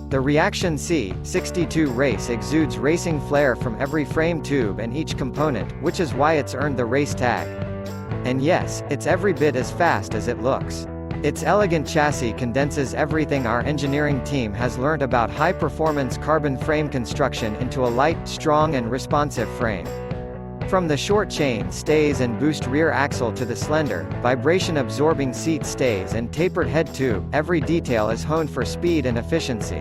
The Reaction C62 race exudes racing flair from every frame tube and each component, which is why it's earned the race tag. And yes, it's every bit as fast as it looks. Its elegant chassis condenses everything our engineering team has learned about high-performance carbon frame construction into a light, strong and responsive frame. From the short chain stays and boost rear axle to the slender, vibration-absorbing seat stays and tapered head tube, every detail is honed for speed and efficiency.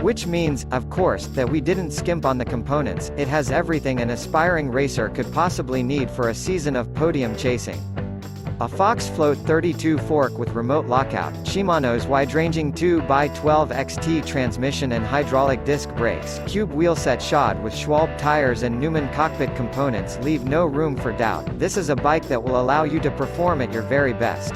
Which means, of course, that we didn't skimp on the components. It has everything an aspiring racer could possibly need for a season of podium chasing. A Fox Float 32 fork with remote lockout, Shimano's wide-ranging 2x12 XT transmission and hydraulic disc brakes, cube wheelset shod with Schwalbe tires and Newman cockpit components leave no room for doubt. This is a bike that will allow you to perform at your very best.